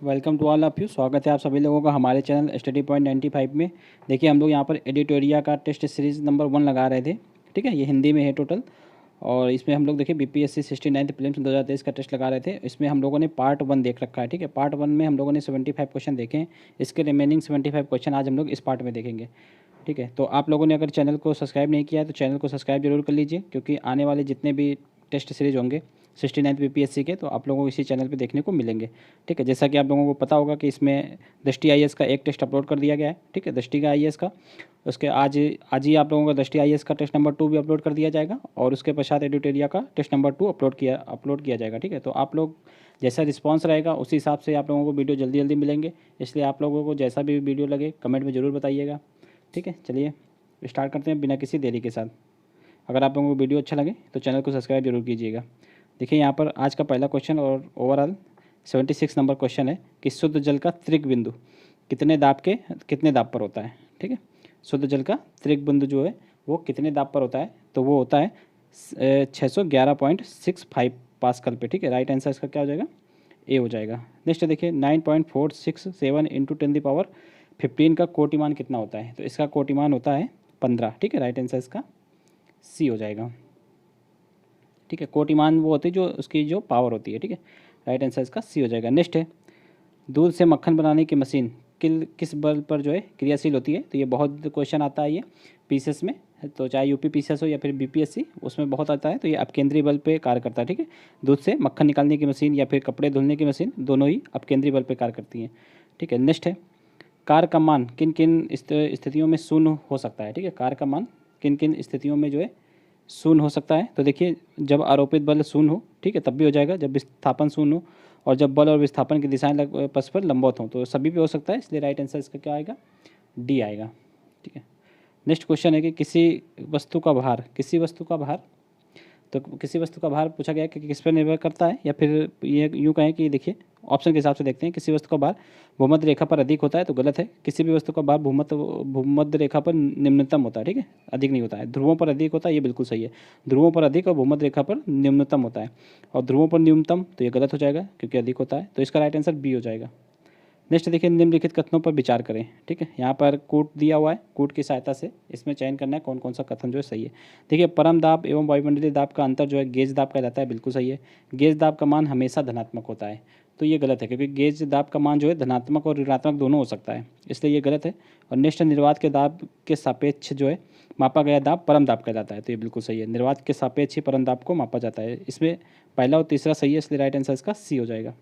Welcome to all of you. स्वागत है आप सभी लोगों का हमारे चैनल स्टडी पॉइंट 95 में। देखिए हम लोग यहाँ पर एडिटोरिया का टेस्ट सीरीज़ नंबर 1 लगा रहे थे। ठीक है, ये हिंदी में है टोटल। और इसमें हम लोग देखिए BPSC 69th प्रीलिम्स 2023 का टेस्ट लगा रहे थे। इसमें हम लोगों ने पार्ट 1 देख रखा है। ठीक है, पार्ट 1 में हम लोगों ने 75 क्वेश्चन देखे हैं। इसके रिमेनिंग 75 क्वेश्चन आज हम लोग इस पार्ट में देखेंगे। ठीक है, तो आप लोगों ने अगर चैनल को सब्सक्राइब नहीं किया है तो चैनल को सब्सक्राइब जरूर कर लीजिए, क्योंकि आने वाले जितने भी टेस्ट सीरीज होंगे 69th BPSC के तो आप लोगों को इसी चैनल पे देखने को मिलेंगे। ठीक है, जैसा कि आप लोगों को पता होगा कि इसमें दृष्टि IAS का एक टेस्ट अपलोड कर दिया गया है। ठीक है, दृष्टि का IAS का उसके आज आज ही आप लोगों का दृष्टि IAS का टेस्ट नंबर 2 भी अपलोड कर दिया जाएगा, और उसके पश्चात एडिटोरिया का टेस्ट नंबर 2 अपलोड किया जाएगा। ठीक है, तो आप लोग जैसा रिस्पॉन्स रहेगा उसी हिसाब से आप लोगों को वीडियो जल्दी जल्दी मिलेंगे, इसलिए आप लोगों को जैसा भी वीडियो लगे कमेंट में ज़रूर बताइएगा। ठीक है, चलिए स्टार्ट करते हैं बिना किसी देरी के साथ। अगर आप लोगों को वीडियो अच्छा लगे तो चैनल को सब्सक्राइब जरूर कीजिएगा। देखिए यहाँ पर आज का पहला क्वेश्चन और ओवरऑल 76 नंबर क्वेश्चन है कि शुद्ध जल का त्रिक बिंदु कितने दाब पर होता है। ठीक है, शुद्ध जल का त्रिक बिंदु जो है वो कितने दाब पर होता है, तो वो होता है 611.65 पास्कल पे। ठीक है, राइट आंसर इसका क्या हो जाएगा, ए हो जाएगा। नेक्स्ट देखिए 9.467 इंटू 10⁻15 का कोटिमान कितना होता है, तो इसका कोटिमान होता है 15। ठीक है, राइट आंसर इसका सी हो जाएगा। ठीक है, कोटिमान वो होती है जो उसकी जो पावर होती है। ठीक है, राइट आंसर इसका सी हो जाएगा। नेक्स्ट है दूध से मक्खन बनाने की मशीन किस बल पर जो है क्रियाशील होती है, तो ये बहुत क्वेश्चन आता है ये पीसीएस में, तो चाहे यूपी पीसीएस हो या फिर BPSC उसमें बहुत आता है। तो ये अपकेंद्रीय बल पे कार्य करता है। ठीक है, दूध से मक्खन निकालने की मशीन या फिर कपड़े धुलने की मशीन दोनों ही अपकेंद्रीय बल पे कार्य करती हैं। ठीक है, नेक्स्ट है कार का मान किन किन स्थितियों में शून्य हो सकता है। ठीक है, कार का मान किन किन स्थितियों में जो है शून्य हो सकता है, तो देखिए जब आरोपित बल शून्य हो, ठीक है, तब भी हो जाएगा, जब विस्थापन शून्य हो, और जब बल और विस्थापन की दिशाएं परस्पर लंबवत हों, तो सभी पे हो सकता है, इसलिए राइट आंसर इसका क्या आएगा, डी आएगा। ठीक है, नेक्स्ट क्वेश्चन है कि किसी वस्तु का भार तो किसी वस्तु का भार पूछा गया है कि किस पर निर्भर करता है, या फिर ये यूँ कहें कि देखिए ऑप्शन के हिसाब से देखते हैं। किसी वस्तु का भार भूमध्य रेखा पर अधिक होता है, तो गलत है। किसी भी वस्तु का भार भूमध्य रेखा पर निम्नतम होता है। ठीक है, अधिक नहीं होता है। ध्रुवों पर अधिक होता है, ये बिल्कुल सही है। ध्रुवों पर अधिक और भूमध्य रेखा पर निम्नतम होता है, और ध्रुवों पर न्यूनतम तो ये गलत हो जाएगा क्योंकि अधिक होता है, तो इसका राइट आंसर बी हो जाएगा। नेक्स्ट देखिए निम्नलिखित कथनों पर विचार करें। ठीक है, यहाँ पर कूट दिया हुआ है, कूट की सहायता से इसमें चयन करना है कौन कौन सा कथन जो है सही है। देखिए परम दाब एवं वायुमंडलीय दाब का अंतर जो है गेज दाब का जाता है, बिल्कुल सही है। गेज दाब का मान हमेशा धनात्मक होता है, तो ये गलत है, क्योंकि गेज दाब का मान जो है धनात्मक और ऋणात्मक दोनों हो सकता है, इसलिए ये गलत है। और नेक्स्ट निर्वात के दाब के सापेक्ष जो है मापा गया दाब परम दाब का जाता है, तो ये बिल्कुल सही है। निर्वात के सापेक्ष ही परम दाब को मापा जाता है, इसमें पहला और तीसरा सही है, इसलिए राइट आंसर इसका सी हो जाएगा।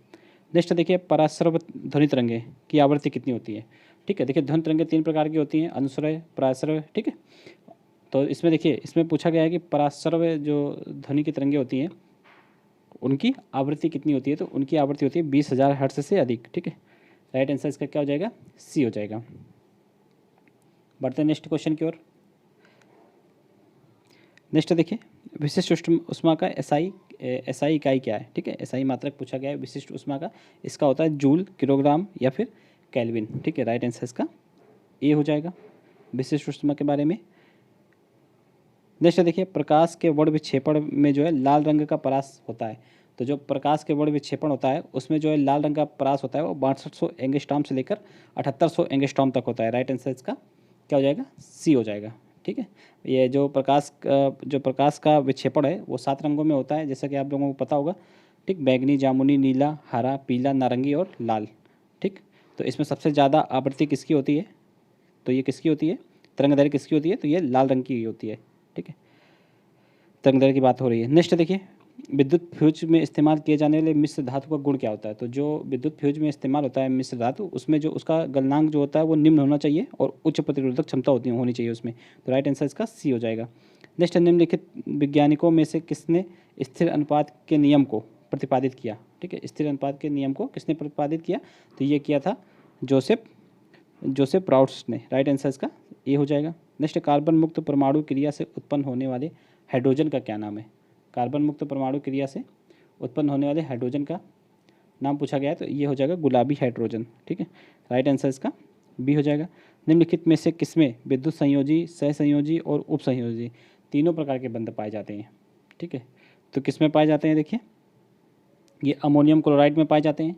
नेक्स्ट देखिए पराश्रव ध्वनि तरंगे की आवृत्ति कितनी होती है। ठीक है, देखिए ध्वनि तरंगे 3 प्रकार की होती हैं, अनुश्रय, पराश्रव। ठीक है, तो इसमें देखिए इसमें पूछा गया है कि पराश्रव जो ध्वनि की तरंगे होती हैं उनकी आवृत्ति कितनी होती है, तो उनकी आवृत्ति होती है 20,000 हर्ट्ज से अधिक। ठीक है, राइट आंसर इसका क्या हो जाएगा, सी हो जाएगा। बढ़ते हैं नेक्स्ट क्वेश्चन की ओर। नेक्स्ट देखिए विशिष्ट ऊष्मा का एसआई इकाई क्या है। ठीक है, एसआई मात्रक पूछा गया है विशिष्ट ऊष्मा का, इसका होता है जूल, किलोग्राम या फिर केल्विन। ठीक है, राइट आंसर इसका ए हो जाएगा विशिष्ट ऊष्मा के बारे में। नेक्स्ट देखिए प्रकाश के वर्ण विक्षेपण में जो है लाल रंग का परास होता है, तो जो प्रकाश के वर्ण विक्षेपण होता है उसमें जो है लाल रंग का परास होता है वो 6200 एंगस्ट्रॉम से लेकर 7800 एंगस्ट्रॉम तक होता है। राइट आंसर इसका क्या हो जाएगा, सी हो जाएगा। ठीक है, ये जो प्रकाश का विक्षेपण है वो 7 रंगों में होता है, जैसा कि आप लोगों को पता होगा। ठीक, बैगनी, जामुनी, नीला, हरा, पीला, नारंगी और लाल। ठीक, तो इसमें सबसे ज़्यादा आवृत्ति किसकी होती है, तो ये किसकी होती है, तरंगदैर्घ्य किसकी होती है, तो ये लाल रंग की होती है। ठीक है, तरंगदैर्घ्य की बात हो रही है। नेक्स्ट देखिए विद्युत फ्यूज में इस्तेमाल किए जाने वाले मिश्र धातु का गुण क्या होता है, तो जो विद्युत फ्यूज में इस्तेमाल होता है मिश्र धातु उसमें जो उसका गलनांक जो होता है वो निम्न होना चाहिए और उच्च प्रतिरोधक क्षमता होनी चाहिए उसमें, तो राइट आंसर इसका सी हो जाएगा। नेक्स्ट निम्नलिखित वैज्ञानिकों में से किसने स्थिर अनुपात के नियम को प्रतिपादित किया। ठीक है, स्थिर अनुपात के नियम को किसने प्रतिपादित किया, तो ये किया था जोसेफ प्राउड्स ने। राइट आंसर इसका ए हो जाएगा। नेक्स्ट कार्बन मुक्त परमाणु क्रिया से उत्पन्न होने वाले हाइड्रोजन का क्या नाम है, कार्बन मुक्त परमाणु क्रिया से उत्पन्न होने वाले हाइड्रोजन का नाम पूछा गया है, तो ये हो जाएगा गुलाबी हाइड्रोजन। ठीक है, राइट आंसर इसका बी हो जाएगा। निम्नलिखित में से किसमें विद्युत संयोजी, सहसंयोजी और उपसंयोजी तीनों प्रकार के बंध पाए जाते हैं। ठीक है, तो किस में पाए जाते हैं, देखिए ये अमोनियम क्लोराइड में पाए जाते हैं,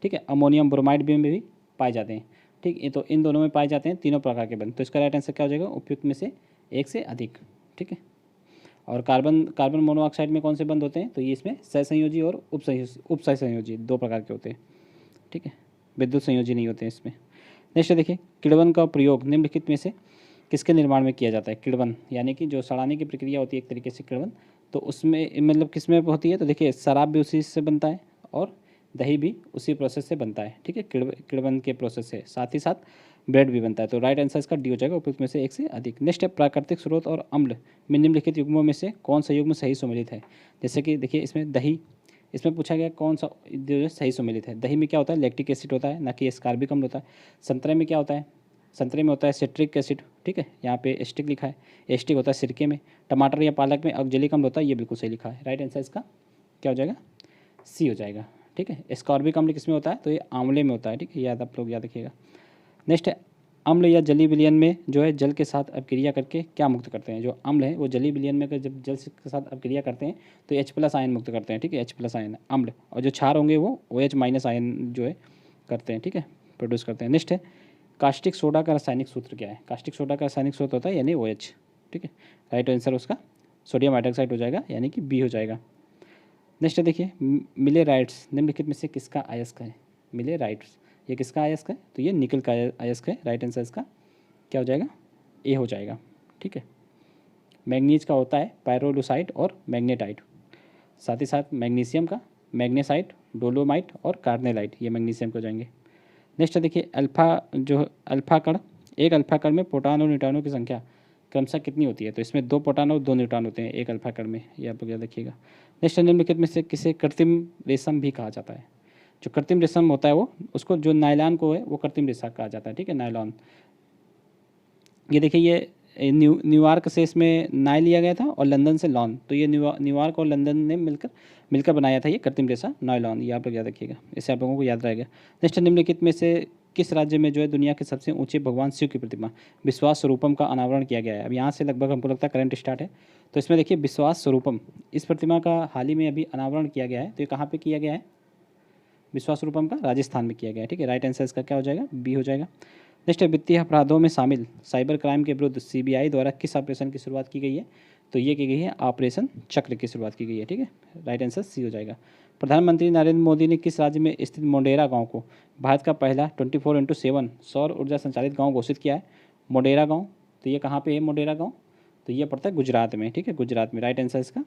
ठीक है। अमोनियम ब्रोमाइड में भी पाए जाते हैं, ठीक है। तो इन दोनों में पाए जाते हैं तीनों प्रकार के बंध। तो इसका राइट आंसर क्या हो जाएगा, उपयुक्त में से एक से अधिक, ठीक है। और कार्बन कार्बन मोनोऑक्साइड में कौन से बंध होते हैं, तो ये इसमें सहसंयोजी और उपसहसंयोजी दो प्रकार के होते हैं, ठीक है। विद्युत संयोजी नहीं होते हैं इसमें। नेक्स्ट देखिए, किण्वन का प्रयोग निम्नलिखित में से किसके निर्माण में किया जाता है। किण्वन यानी कि जो सड़ाने की प्रक्रिया होती है एक तरीके से किण्वन, तो उसमें मतलब किस में होती है, तो देखिए शराब भी उसी से बनता है और दही भी उसी प्रोसेस से बनता है, ठीक है। किण्वन के प्रोसेस से साथ ही साथ ब्रेड भी बनता है। तो राइट आंसर इसका डी हो जाएगा, उपयुक्त में से एक से अधिक। नेक्स्ट है, प्राकृतिक स्रोत और अम्ल में निम्नलिखित युग्मों में से कौन सा युग्म सही सम्मिलित है। जैसे कि देखिए इसमें दही, इसमें पूछा गया कौन सा जो सही सम्मिलित है। दही में क्या होता है, लैक्टिक एसिड होता है, ना कि एस्कार्बिक अम्ल होता है। संतरे में क्या होता है, संतरे में होता है सिट्रिक एसिड, ठीक है। यहाँ पे एस्टिक लिखा है, एस्टिक होता है सिरके में। टमाटर या पालक में ऑक्जेलिक अम्ल होता है, ये बिल्कुल सही लिखा है। राइट आंसर इसका क्या हो जाएगा, सी हो जाएगा, ठीक है। एस्कॉर्बिक अम्ल किस में होता है, तो ये आंवले में होता है, ठीक है। याद आप लोग याद रखिएगा। नेक्स्ट है, अम्ल या जलीय विलयन में जो है जल के साथ अपक्रिया करके क्या मुक्त करते हैं। जो अम्ल है वो जलीय विलयन में अगर जब जल के साथ अपक्रिया करते हैं तो H+ आयन मुक्त करते हैं, ठीक है। H+ आयन अम्ल, और जो क्षार होंगे वो OH- आयन जो है करते हैं, ठीक है, प्रोड्यूस करते हैं। नेक्स्ट है, कास्टिक सोडा का रासायनिक सूत्र क्या है। कास्टिक सोडा का रासायनिक सूत्र होता है यानी OH, ठीक है। राइट आंसर उसका सोडियम हाइड्रोक्साइड हो जाएगा, यानी कि बी हो जाएगा। नेक्स्ट देखिए, मिलेराइट्स निम्नलिखित में से किसका अयस्क है। मिलेराइट्स ये किसका अयस्क है, तो ये निकल का अयस्क है। राइट आंसर इसका क्या हो जाएगा, ए हो जाएगा, ठीक है। मैग्नीज का होता है पायरोलुसाइट और मैग्नेटाइट। साथ ही साथ मैग्नीशियम का मैग्नेसाइट, डोलोमाइट और कार्नेलाइट, ये मैग्नीशियम को जाएंगे। नेक्स्ट देखिए, अल्फा कण, एक अल्फा कण में प्रोटॉन और न्यूट्रॉनों की संख्या क्रमशः कितनी होती है। तो इसमें 2 प्रोटॉन और 2 न्यूट्रॉन होते हैं एक अल्फा कण में, ये आप लोग याद रखिएगा। नेक्स्ट, निम्नलिखित में से किसे कृत्रिम रेशम भी कहा जाता है। जो कृत्रिम रेशम होता है वो, उसको जो नायलॉन को है वो कृत्रिम रेशम कहा जाता है, ठीक है, नायलॉन। ये देखिए, ये न्यूयॉर्क से इसमें नाय लिया गया था और लंदन से लॉन, तो ये न्यूयॉर्क और लंदन ने मिलकर बनाया था ये कृत्रिम रेशा नायलॉन, ये आप लोग याद रखिएगा, इससे आप लोगों को याद रहेगा। नेक्स्ट, निम्नलिखित में से किस राज्य में जो है दुनिया के सबसे ऊंचे भगवान शिव की प्रतिमा विश्वास स्वरूपम का अनावरण किया गया है। अब यहाँ से लगभग हमको लगता है करंट स्टार्ट है। तो इसमें देखिए, विश्वास स्वरूपम इस प्रतिमा का हाल ही में अभी अनावरण किया गया है। तो ये कहाँ पर किया गया है, विश्वास रूपम का राजस्थान में किया गया है, ठीक है। राइट आंसर इसका क्या हो जाएगा, बी हो जाएगा। नेक्स्ट है, वित्तीय अपराधों में शामिल साइबर क्राइम के विरुद्ध CBI द्वारा किस ऑपरेशन की शुरुआत की गई है। तो ये की गई है ऑपरेशन चक्र की शुरुआत की गई है, ठीक है। राइट आंसर सी हो जाएगा। प्रधानमंत्री नरेंद्र मोदी ने किस राज्य में स्थित मोडेरा गाँव को भारत का पहला 24x7 सौर ऊर्जा संचालित गाँव घोषित किया है। मोडेरा गाँव, तो ये कहाँ पर है मोडेरा गाँव, तो ये पड़ता है गुजरात में, ठीक है, गुजरात में। राइट आंसर इसका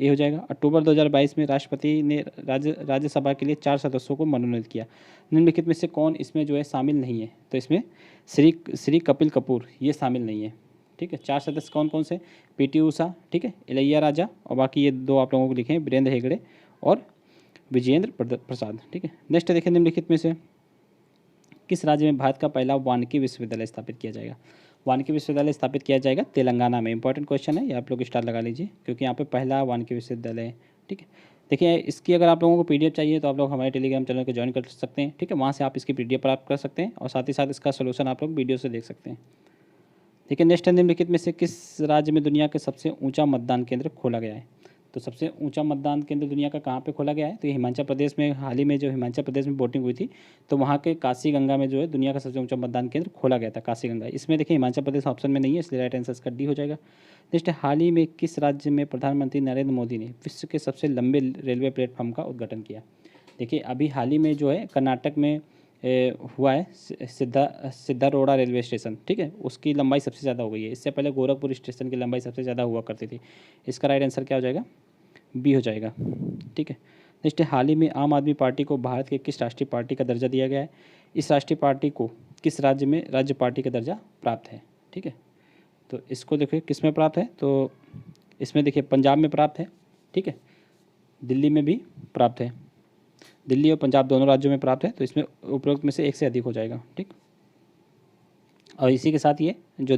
ये हो जाएगा। अक्टूबर 2022 में राष्ट्रपति ने राज्यसभा के लिए 4 सदस्यों को मनोनीत किया। निम्नलिखित में से कौन इसमें जो है शामिल नहीं है। तो इसमें श्री कपिल कपूर ये शामिल नहीं है, ठीक है। 4 सदस्य कौन कौन से, PT उषा, ठीक है, इलैया राजा, और बाकी ये 2 आप लोगों को लिखे हैं, वीरेंद्र हेगड़े और विजेंद्र प्रसाद, ठीक है। नेक्स्ट देखें, निम्नलिखित में से किस राज्य में भारत का पहला वानिकी विश्वविद्यालय स्थापित किया जाएगा। वानिकी विश्वविद्यालय स्थापित किया जाएगा तेलंगाना में। इंपॉर्टेंट क्वेश्चन है, ये आप लोग स्टार लगा लीजिए क्योंकि यहाँ पे पहला वानिकी विश्वविद्यालय है, ठीक है। देखिए, इसकी अगर आप लोगों को PDF चाहिए तो आप लोग हमारे टेलीग्राम चैनल को ज्वाइन कर सकते हैं, ठीक है। वहाँ से आप इसकी PDF प्राप्त कर सकते हैं और साथ ही साथ इसका सोल्यूशन आप लोग वीडियो से देख सकते हैं। देखिए, नेक्स्ट निम्नलिखित में से किस राज्य में दुनिया के सबसे ऊँचा मतदान केंद्र खोला गया है। तो सबसे ऊंचा मतदान केंद्र दुनिया का कहाँ पे खोला गया है, तो ये हिमाचल प्रदेश में। हाल ही में जो हिमाचल प्रदेश में वोटिंग हुई थी तो वहाँ के काशी गंगा में जो है दुनिया का सबसे ऊंचा मतदान केंद्र खोला गया था, काशी गंगा। इसमें देखिए हिमाचल प्रदेश ऑप्शन में नहीं है, इसलिए राइट आंसर इसका डी हो जाएगा। नेक्स्ट, हाल ही में किस राज्य में प्रधानमंत्री नरेंद्र मोदी ने विश्व के सबसे लंबे रेलवे प्लेटफॉर्म का उद्घाटन किया। देखिए, अभी हाल ही में जो है कर्नाटक में हुआ है सिद्धारोड़ा रेलवे स्टेशन, ठीक है, उसकी लंबाई सबसे ज़्यादा हो गई है। इससे पहले गोरखपुर स्टेशन की लंबाई सबसे ज़्यादा हुआ करती थी। इसका राइट आंसर क्या हो जाएगा, बी हो जाएगा, ठीक है। नेक्स्ट, हाल ही में आम आदमी पार्टी को भारत के किस राष्ट्रीय पार्टी का दर्जा दिया गया है। इस राष्ट्रीय पार्टी को किस राज्य में राज्य पार्टी का दर्जा प्राप्त है, ठीक है। तो इसको देखिए किस में प्राप्त है, तो इसमें देखिए पंजाब में प्राप्त है, ठीक है, दिल्ली में भी प्राप्त है, दिल्ली और पंजाब दोनों राज्यों में प्राप्त है। तो इसमें उपरोक्त में से एक से अधिक हो जाएगा, ठीक। और इसी के साथ ये जो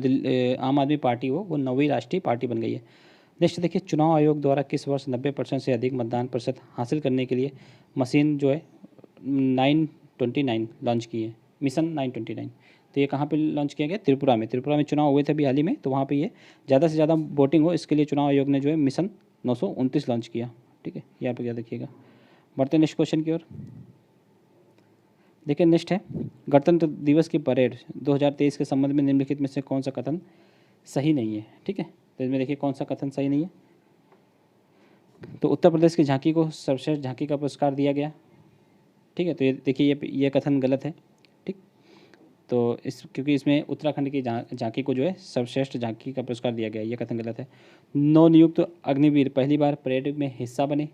आम आदमी पार्टी हो वो 9वीं राष्ट्रीय पार्टी बन गई है। नेक्स्ट देखिए, चुनाव आयोग द्वारा किस वर्ष 90% से अधिक मतदान प्रतिशत हासिल करने के लिए मशीन जो है 929 लॉन्च की है, मिशन 929। तो ये कहाँ पे लॉन्च किया गया, त्रिपुरा में। त्रिपुरा में चुनाव हुए थे अभी हाल ही में, तो वहाँ पे ये ज़्यादा से ज़्यादा वोटिंग हो इसके लिए चुनाव आयोग ने जो है मिशन 929 लॉन्च किया, ठीक है। ये आप याद रखिएगा। बढ़ते हैं नेक्स्ट क्वेश्चन की ओर। देखिए नेक्स्ट है, गणतंत्र दिवस की परेड 2023 के संबंध में निम्नलिखित में से कौन सा कथन सही नहीं है। ठीक है, तो इसमें देखिए कौन सा कथन सही नहीं है। तो उत्तर प्रदेश की झांकी को सर्वश्रेष्ठ झांकी का पुरस्कार दिया गया। ठीक है, तो ये देखिए ये कथन गलत है। ठीक, तो क्योंकि इसमें उत्तराखंड की झांकी को जो है सर्वश्रेष्ठ झांकी का पुरस्कार दिया गया, ये कथन गलत है। नवनियुक्त अग्निवीर पहली बार परेड में हिस्सा बने।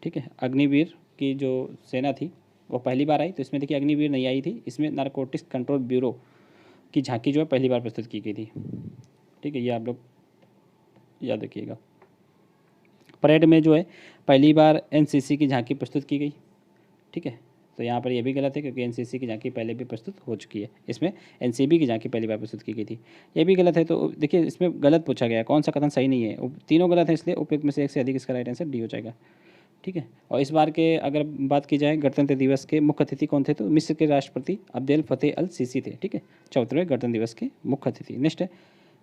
ठीक है, अग्निवीर की जो सेना थी वो पहली बार आई, तो इसमें देखिए अग्निवीर नहीं आई थी, इसमें नारकोटिक्स कंट्रोल ब्यूरो की झांकी जो है पहली बार प्रस्तुत की गई थी। ठीक है, ये आप लोग याद रखिएगा। परेड में जो है पहली बार एनसीसी की झांकी प्रस्तुत की गई। ठीक है, तो यहाँ पर ये भी गलत है क्योंकि एनसीसी की झांकी पहले भी प्रस्तुत हो चुकी है, इसमें एनसीबी की झांकी पहली बार प्रस्तुत की गई थी, ये भी गलत है। तो देखिए इसमें गलत पूछा गया है, कौन सा कथन सही नहीं है, तीनों गलत है, इसलिए उपयुक्त में से एक से अधिक इसका राइट आंसर डी हो जाएगा। ठीक है, और इस बार के अगर बात की जाए गणतंत्र दिवस के मुख्य अतिथि कौन थे, तो मिस्र के राष्ट्रपति अब्देल फतेह अल सीसी थे। ठीक है, 74वें गणतंत्र दिवस के मुख्य अतिथि। नेक्स्ट है,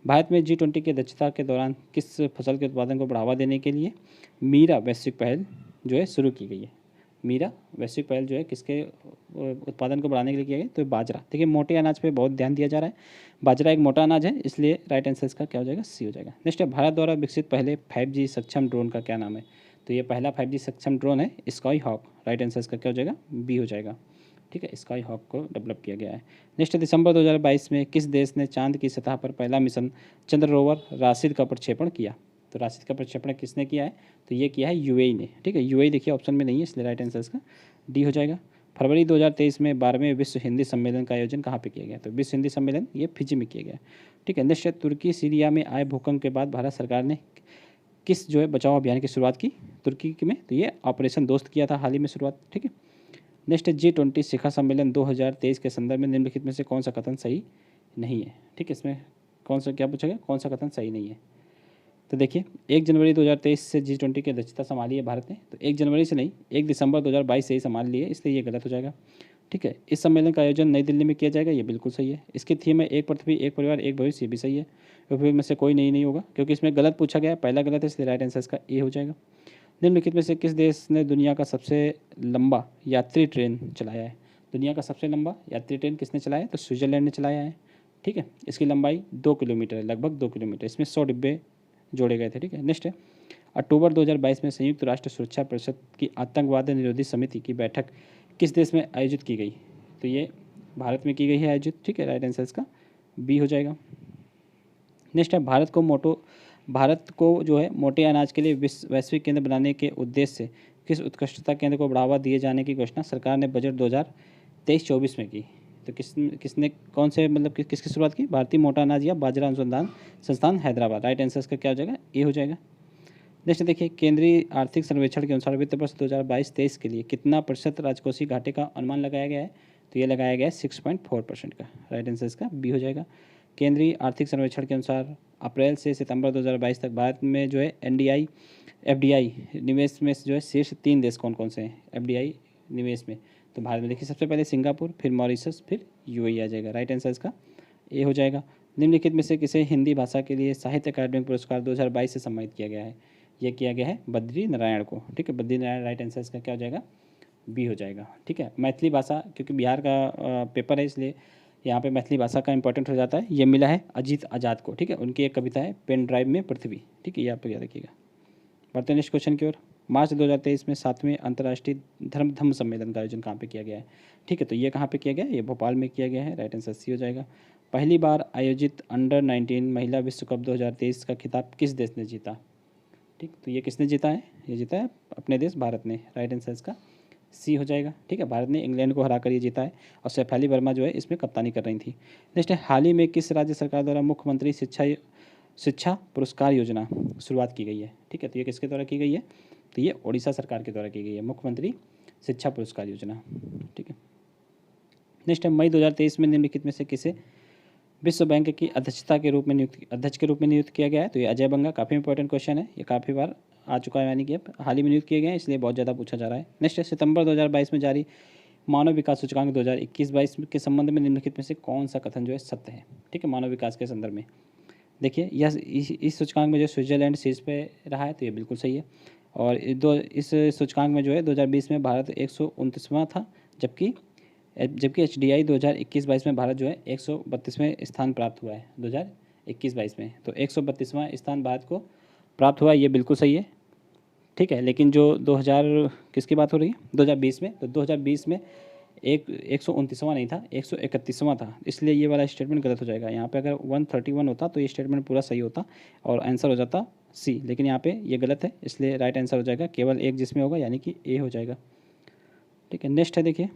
भारत में G20 की अध्यक्षता के दौरान किस फसल के उत्पादन को बढ़ावा देने के लिए मीरा वैश्विक पहल जो है शुरू की गई है। मीरा वैश्विक पहल जो है किसके उत्पादन को बढ़ाने के लिए किया गया, तो बाजरा। देखिए मोटे अनाज पे बहुत ध्यान दिया जा रहा है, बाजरा एक मोटा अनाज है, इसलिए राइट आंसर इसका क्या हो जाएगा, सी हो जाएगा। नेक्स्ट है, भारत द्वारा विकसित पहले 5G सक्षम ड्रोन का क्या नाम है, तो ये पहला 5G सक्षम ड्रोन है स्काई हॉक, राइट आंसर इसका क्या हो जाएगा, बी हो जाएगा। ठीक है, स्काई हॉक को डेवलप किया गया है। नेक्स्ट दिसंबर 2022 में किस देश ने चांद की सतह पर पहला मिशन चंद्र रोवर राशिद का प्रक्षेपण किया, तो राशिद का प्रक्षेपण किसने किया है, तो ये किया है यूएई ने। ठीक है, यूएई देखिए ऑप्शन में नहीं है, इसलिए राइट आंसर इसका डी हो जाएगा। फरवरी 2023 में 12वें विश्व हिंदी सम्मेलन का आयोजन कहाँ पे किया गया, तो विश्व हिंदी सम्मेलन ये फिजी में किया गया। ठीक है, नेक्स्ट तुर्की सीरिया में आए भूकंप के बाद भारत सरकार ने किस जो है बचाव अभियान की शुरुआत की तुर्की में, तो ये ऑपरेशन दोस्त किया था हाल ही में शुरुआत। ठीक है, नेक्स्ट G20 शिखर सम्मेलन 2023 के संदर्भ में निम्नलिखित में से कौन सा कथन सही नहीं है। ठीक है, इसमें कौन सा क्या पूछा गया, कौन सा कथन सही नहीं है, तो देखिए 1 जनवरी 2023 से G20 की अध्यक्षता संभाली है भारत ने, तो 1 जनवरी से नहीं 1 दिसंबर 2022 से ही संभाल ली है, इसलिए ये गलत हो जाएगा। ठीक है, इस सम्मेलन का आयोजन नई दिल्ली में किया जाएगा, ये बिल्कुल सही है। इसकी थीम है एक पृथ्वी एक परिवार एक भविष्य, ये भी सही है। उपयोग में से कोई नहीं होगा क्योंकि इसमें गलत पूछा गया है, पहला गलत है, इसलिए राइट आंसर इसका ए हो जाएगा। निम्नलिखित में से किस देश ने दुनिया का सबसे लंबा यात्री ट्रेन चलाया है, दुनिया का सबसे लंबा यात्री ट्रेन किसने चलाया है, तो स्विट्जरलैंड ने चलाया है। ठीक है, इसकी लंबाई 2 किलोमीटर है, लगभग 2 किलोमीटर, इसमें 100 डिब्बे जोड़े गए थे। ठीक है, नेक्स्ट है, अक्टूबर 2022 में संयुक्त राष्ट्र सुरक्षा परिषद की आतंकवाद निरोधी समिति की बैठक किस देश में आयोजित की गई, तो ये भारत में की गई है आयोजित। ठीक है, राइट आंसर इसका बी हो जाएगा। नेक्स्ट है, भारत को जो है मोटे अनाज के लिए वैश्विक केंद्र बनाने के उद्देश्य से किस उत्कृष्टता केंद्र को बढ़ावा दिए जाने की घोषणा सरकार ने बजट 2023-24 में की, तो किसने कौन से मतलब किसकी शुरुआत की, भारतीय मोटा अनाज या बाजरा अनुसंधान संस्थान हैदराबाद, राइट आंसर इसका क्या हो जाएगा, ए हो जाएगा। नेक्स्ट देखिए, केंद्रीय आर्थिक सर्वेक्षण के अनुसार वित्त वर्ष 2022-23 के लिए कितना प्रतिशत राजकोषीय घाटे का अनुमान लगाया गया है, तो ये लगाया गया है 6.4% का, राइट आंसर इसका बी हो जाएगा। केंद्रीय आर्थिक सर्वेक्षण के अनुसार अप्रैल से सितंबर 2022 तक भारत में जो है एफडीआई निवेश में जो है शीर्ष 3 देश कौन कौन से हैं एफडीआई निवेश में, तो भारत में देखिए सबसे पहले सिंगापुर, फिर मॉरिशस, फिर यूएई आ जाएगा, राइट आंसर इसका ए हो जाएगा। निम्नलिखित में से किसे हिंदी भाषा के लिए साहित्य अकादमी पुरस्कार 2022 से सम्मानित किया गया है, यह किया गया है बद्री नारायण को। ठीक है, बद्री नारायण, राइट आंसर इसका क्या हो जाएगा, बी हो जाएगा। ठीक है, मैथिली भाषा क्योंकि बिहार का पेपर है, इसलिए यहाँ पे मैथिली भाषा का इंपॉर्टेंट हो जाता है। ये मिला है अजीत आज़ाद को। ठीक है, उनकी एक कविता है पेन ड्राइव में पृथ्वी। ठीक है, ये आप याद रखिएगा। बढ़ते हैं नेक्स्ट क्वेश्चन की ओर। मार्च 2023 में 7वें अंतर्राष्ट्रीय धम्म सम्मेलन का आयोजन कहाँ पे किया गया है, ठीक है, तो ये कहाँ पे किया गया है, ये भोपाल में किया गया है, राइट आंसर सी हो जाएगा। पहली बार आयोजित अंडर-19 महिला विश्व कप 2023 का खिताब किस देश ने जीता, ठीक, तो ये किसने जीता है, ये जीता है अपने देश भारत ने, राइट आंसर इसका सी हो जाएगा। ठीक है, भारत ने इंग्लैंड को हराकर ये जीता है और सैफाली वर्मा जो है इसमें कप्तानी कर रही थी। नेक्स्ट है, हाल ही में किस राज्य सरकार द्वारा मुख्यमंत्री शिक्षा पुरस्कार योजना शुरुआत की गई है, ठीक है, तो ये किसके द्वारा की गई है, तो ये ओडिशा सरकार के द्वारा की गई है मुख्यमंत्री शिक्षा पुरस्कार योजना। ठीक है, नेक्स्ट है, मई 2023 में निम्नलिखित में से किसे विश्व बैंक की अध्यक्ष के रूप में नियुक्त किया गया है, तो ये अजय बंगा। काफ़ी इंपॉर्टेंट क्वेश्चन है, ये काफ़ी बार आ चुका है, यानी कि अब हाल ही में नियुक्त किए गए हैं, इसलिए बहुत ज़्यादा पूछा जा रहा है। नेक्स्ट है, सितंबर 2022 में जारी मानव विकास सूचकांक 2021-22 के संबंध में निम्नलिखित में से कौन सा कथन जो है सत्य है, ठीक है, मानव विकास के संदर्भ में। देखिए यह इस सूचकांक में जो स्विट्जरलैंड शीर्ष पे रहा है, तो ये बिल्कुल सही है। और इस सूचकांक में जो है 2020 में भारत 129वां था, जबकि जबकि HDI 2021-22 में भारत जो है 132वें स्थान प्राप्त हुआ है 2021-22 में। तो 132वां स्थान भारत को प्राप्त हुआ, ये बिल्कुल सही है, ठीक है। लेकिन जो 2000 किसकी बात हो रही है 2020 में, तो 2020 में 129वां नहीं था, 131वां था, इसलिए ये वाला स्टेटमेंट गलत हो जाएगा। यहाँ पे अगर 131 होता तो ये स्टेटमेंट पूरा सही होता और आंसर हो जाता सी, लेकिन यहाँ पे ये गलत है, इसलिए राइट आंसर हो जाएगा केवल एक जिसमें होगा, यानी कि ए हो जाएगा, ठीक है। नेक्स्ट है, देखिए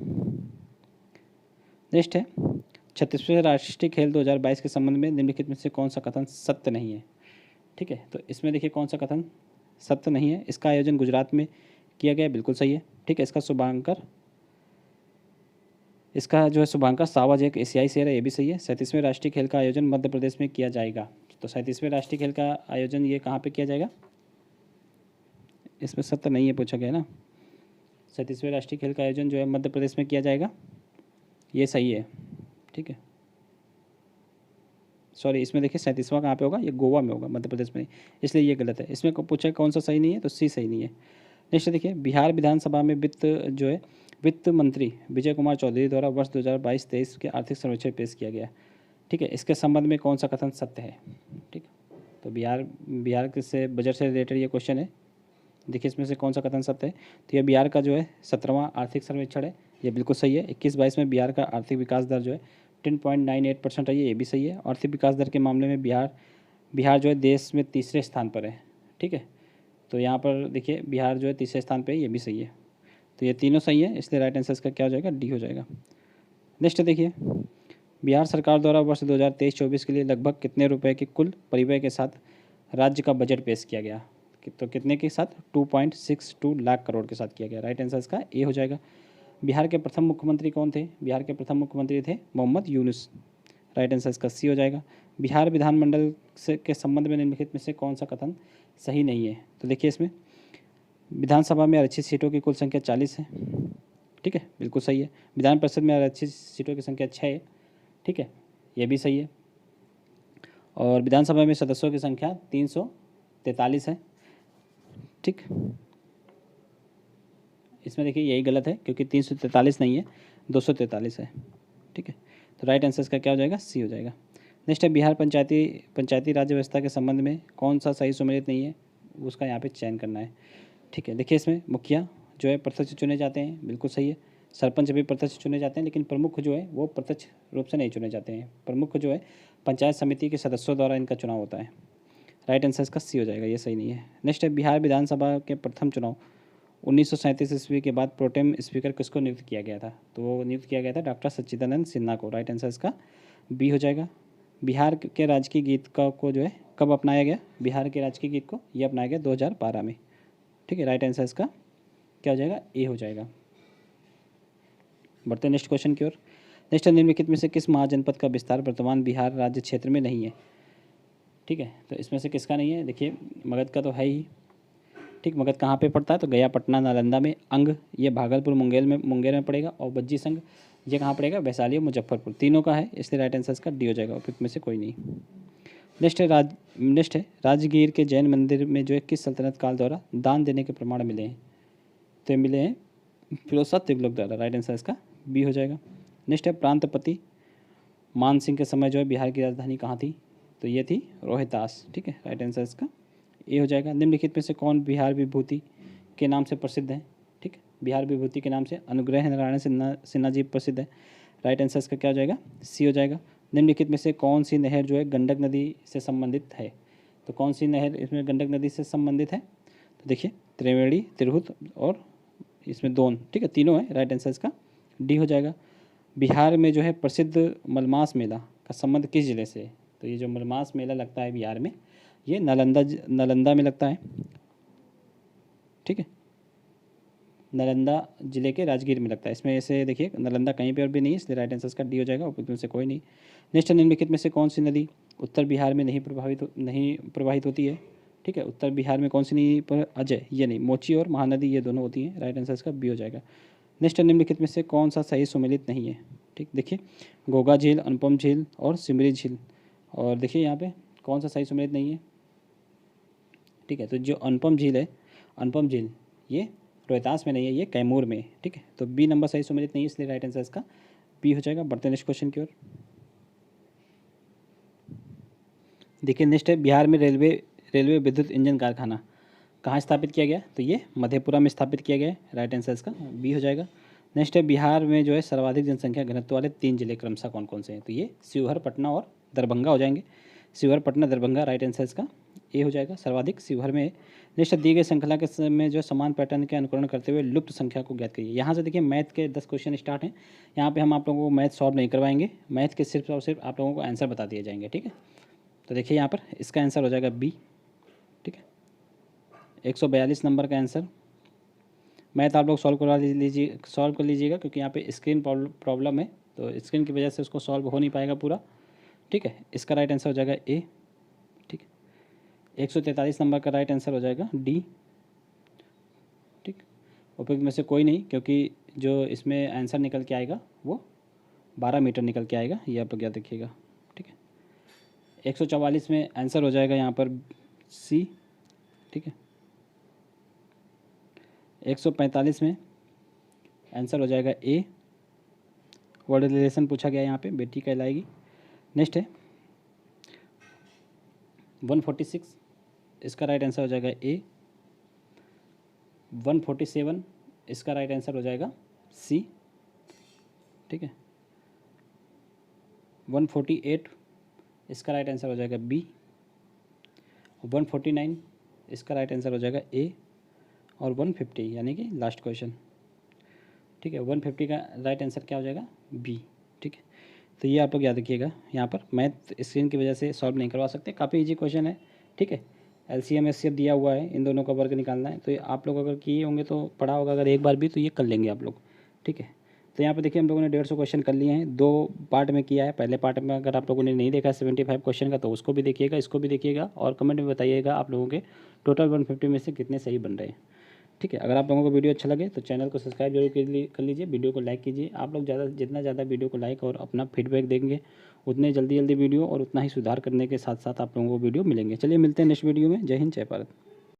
नेक्स्ट है 36वें राष्ट्रीय खेल 2022 के संबंध में निम्नलिखित में से कौन सा कथन सत्य नहीं है, ठीक है। तो इसमें देखिए कौन सा कथन सत्य नहीं है। इसका आयोजन गुजरात में किया गया, बिल्कुल सही है, ठीक है। इसका जो है शुभांकर सावज एक एशियाई शेर है, ये भी सही है। 37वें राष्ट्रीय खेल का आयोजन मध्य प्रदेश में किया जाएगा। तो 37वें राष्ट्रीय खेल का आयोजन ये कहाँ पे किया जाएगा, इसमें सत्य नहीं है पूछा गया ना। 37वें राष्ट्रीय खेल का आयोजन जो है मध्य प्रदेश में किया जाएगा, ये सही है, ठीक है। सॉरी, इसमें देखिए 37वां कहाँ पे होगा, ये गोवा में होगा, मध्य प्रदेश में नहीं, इसलिए ये गलत है। इसमें पूछा कौन सा सही नहीं है, तो सी सही नहीं है। नेक्स्ट देखिए बिहार विधानसभा में वित्त मंत्री विजय कुमार चौधरी द्वारा वर्ष 2022-23 के आर्थिक सर्वेक्षण पेश किया गया, ठीक है। इसके संबंध में कौन सा कथन सत्य है, ठीक। तो बिहार के से बजट से रिलेटेड ये क्वेश्चन है, देखिए इसमें से कौन सा कथन सत्य है। तो ये बिहार का जो है 17वां आर्थिक सर्वेक्षण है, ये बिल्कुल सही है। 21-22 में बिहार का आर्थिक विकास दर जो है 10.98% है, ये भी सही है। आर्थिक विकास दर के मामले में बिहार जो है देश में तीसरे स्थान पर है, ठीक है। तो यहाँ पर देखिए बिहार जो है तीसरे स्थान पे है, ये भी सही है। तो ये तीनों सही है, इसलिए राइट आंसर इसका क्या हो जाएगा, डी हो जाएगा। नेक्स्ट देखिए बिहार सरकार द्वारा वर्ष 2023-24 के लिए लगभग कितने रुपए के कुल परिव्यय के साथ राज्य का बजट पेश किया गया। तो कितने के साथ, 2.62 लाख करोड़ के साथ किया गया। राइट आंसर इसका ए हो जाएगा। बिहार के प्रथम मुख्यमंत्री कौन थे, बिहार के प्रथम मुख्यमंत्री थे मोहम्मद यूनुस। राइट आंसर इसका सी हो जाएगा। बिहार विधानमंडल से के संबंध में निम्नलिखित में से कौन सा कथन सही नहीं है। तो देखिए इसमें विधानसभा में आरक्षित सीटों की कुल संख्या 40 है, ठीक है, बिल्कुल सही है। विधान परिषद में आरक्षित सीटों की संख्या 6 है, ठीक है, ये भी सही है। और विधानसभा में सदस्यों की संख्या 343 है, ठीक। इसमें देखिए यही गलत है, क्योंकि 343 नहीं है, 243 है, ठीक है। तो राइट आंसर इसका क्या हो जाएगा, सी हो जाएगा। नेक्स्ट है बिहार पंचायती राज व्यवस्था के संबंध में कौन सा सही सुमेलित नहीं है, उसका यहाँ पे चयन करना है, ठीक है। देखिए इसमें मुखिया जो है प्रत्यक्ष चुने जाते हैं, बिल्कुल सही है। सरपंच भी प्रत्यक्ष चुने जाते हैं, लेकिन प्रमुख जो है वो प्रत्यक्ष रूप से नहीं चुने जाते हैं। प्रमुख जो है पंचायत समिति के सदस्यों द्वारा इनका चुनाव होता है। राइट आंसर इसका सी हो जाएगा, ये सही नहीं है। नेक्स्ट है बिहार विधानसभा के प्रथम चुनाव 1937 ईस्वी के बाद प्रोटेम स्पीकर किसको नियुक्त किया गया था। तो वो नियुक्त किया गया था डॉक्टर सच्चिदानंद सिन्हा को। राइट आंसर इसका बी हो जाएगा। बिहार के राजकीय गीत को जो है कब अपनाया गया, बिहार के राजकीय गीत को ये अपनाया गया 2012 में, ठीक है। राइट आंसर इसका क्या हो जाएगा, ए हो जाएगा। बढ़ते नेक्स्ट क्वेश्चन की ओर। नेक्स्ट निम्नलिखित में से किस महाजनपद का विस्तार वर्तमान बिहार राज्य क्षेत्र में नहीं है, ठीक है। तो इसमें से किसका नहीं है, देखिए मगध का तो है ही, ठीक। मगध कहाँ पे पड़ता है, तो गया, पटना, नालंदा में। अंग ये भागलपुर मुंगेर में पड़ेगा। और बज्जी संघ ये कहाँ पड़ेगा, वैशाली और मुजफ्फरपुर, तीनों का है, इसलिए राइट आंसर इसका डी हो जाएगा, उपयुक्त में से कोई नहीं। नेक्स्ट है राजगीर के जैन मंदिर में जो है किस सल्तनत काल द्वारा दान देने के प्रमाण मिले हैं। तो ये मिले हैं फिरोज शाह तुगलक द्वारा। राइट आंसर इसका बी हो जाएगा। नेक्स्ट है प्रांतपति मान सिंह के समय जो है बिहार की राजधानी कहाँ थी, तो ये थी रोहतास, ठीक है। राइट आंसर इसका ए हो जाएगा। निम्नलिखित में से कौन बिहार विभूति के नाम से प्रसिद्ध है, ठीक है। बिहार विभूति के नाम से अनुग्रह नारायण सिन्हा जी प्रसिद्ध है। राइट आंसर इसका क्या हो जाएगा, सी हो जाएगा। निम्नलिखित में से कौन सी नहर जो है गंडक नदी से संबंधित है। तो कौन सी नहर इसमें गंडक नदी से संबंधित है, तो देखिए त्रिवेणी, तिरहुत और इसमें दोन, ठीक है, तीनों है। राइट आंसर इसका डी हो जाएगा। बिहार में जो है प्रसिद्ध मलमास मेला का संबंध किस जिले से है। तो ये जो मलमास मेला लगता है बिहार में, ये नालंदा में लगता है, ठीक है। नालंदा जिले के राजगीर में लगता है। इसमें ऐसे देखिए नालंदा कहीं पे और भी नहीं है, इसलिए राइट आंसर इसका डी हो जाएगा, उपयुक्त में से कोई नहीं। नेक्स्ट निम्नलिखित में से कौन सी नदी उत्तर बिहार में नहीं प्रवाहित होती है, ठीक है। उत्तर बिहार में कौन सी नदी पर, अजय ये नहीं, मोची और महानदी ये दोनों होती हैं। राइट आंसर इसका बी हो जाएगा। नेक्स्ट निम्नलिखित में से कौन सा सही सुमेलित नहीं है, ठीक। देखिए घोघा झील, अनुपम झील और सिमरी झील। और देखिए यहाँ पे कौन सा सही सुमेलित नहीं है, ठीक है। तो जो अनुपम झील है, अनुपम झील ये रोहतास में नहीं है, ये कैमूर में है, ठीक है। तो बी नंबर सही सम्मिलित नहीं है, इसलिए राइट आंसर इसका बी हो जाएगा। बढ़ते नेक्स्ट क्वेश्चन की ओर। देखिए नेक्स्ट है, बिहार में रेलवे विद्युत इंजन कारखाना कहाँ स्थापित किया गया? तो ये मधेपुरा में स्थापित किया गया है, राइट आंसर इसका बी हो जाएगा। नेक्स्ट है, बिहार में जो है सर्वाधिक जनसंख्या घनत्व वाले 3 जिले क्रमशः कौन कौन से हैं? तो ये शिवहर, पटना और दरभंगा हो जाएंगे। शिवहर, पटना, दरभंगा, राइट आंसर इसका ए हो जाएगा। सर्वाधिक शिवहर में है। नेक्स्ट, दी गई श्रृंखला के समय जो समान पैटर्न के अनुकरण करते हुए लुप्त संख्या को ज्ञात करिए। यहाँ से देखिए मैथ के 10 क्वेश्चन स्टार्ट हैं। यहाँ पे हम आप लोगों को मैथ सॉल्व नहीं करवाएंगे, मैथ के सिर्फ और सिर्फ आप लोगों को आंसर बता दिए जाएंगे, ठीक है। तो देखिए यहाँ पर इसका आंसर हो जाएगा बी, ठीक है। 142 नंबर का आंसर। मैथ आप लोग सॉल्व कर लीजिएगा, क्योंकि यहाँ पे स्क्रीन प्रॉब्लम है, तो स्क्रीन की वजह से उसको सॉल्व हो नहीं पाएगा पूरा, ठीक है। इसका राइट आंसर हो जाएगा ए, ठीक है। 143 नंबर का राइट आंसर हो जाएगा डी, ठीक। उपयुक्त में से कोई नहीं, क्योंकि जो इसमें आंसर निकल के आएगा वो 12 मीटर निकल के आएगा, ये आप लोग याद रखिएगा, ठीक है। 144 में आंसर हो जाएगा यहाँ पर सी, ठीक है। 145 में आंसर हो जाएगा ए, वर्ड रिलेशन पूछा गया यहाँ पे, बेटी कहलाएगी। नेक्स्ट है 146, इसका राइट आंसर हो जाएगा ए। 147, इसका राइट आंसर हो जाएगा सी, ठीक है। 148, इसका राइट आंसर हो जाएगा बी। 149, इसका राइट आंसर हो जाएगा ए। और 150 यानी कि लास्ट क्वेश्चन, ठीक है। 150 का राइट आंसर क्या हो जाएगा? बी, ठीक है। तो ये आप लोग याद रखिएगा, यहाँ पर मैथ स्क्रीन की वजह से सॉल्व नहीं करवा सकते, काफ़ी इजी क्वेश्चन है, ठीक है। LCM SCF दिया हुआ है, इन दोनों का वर्ग निकालना है। तो ये आप लोग अगर किए होंगे तो पढ़ा होगा अगर एक बार भी, तो ये कर लेंगे आप लोग, ठीक है। तो यहाँ पर देखिए हम लोगों ने 150 क्वेश्चन कर लिए हैं, 2 पार्ट में किया है। पहले पार्ट में अगर आप लोगों ने नहीं देखा 75 क्वेश्चन का, तो उसको भी देखिएगा, इसको भी देखिएगा, और कमेंट में बताइएगा आप लोगों के टोटल 150 में से कितने सही बन रहे हैं, ठीक है। अगर आप लोगों को वीडियो अच्छा लगे तो चैनल को सब्सक्राइब जरूर कर लीजिए, वीडियो को लाइक कीजिए। आप लोग जितना ज़्यादा वीडियो को लाइक और अपना फीडबैक देंगे, उतने जल्दी वीडियो और उतना ही सुधार करने के साथ साथ आप लोगों को वीडियो मिलेंगे। चलिए मिलते हैं नेक्स्ट वीडियो में। जय हिंद, जय भारत।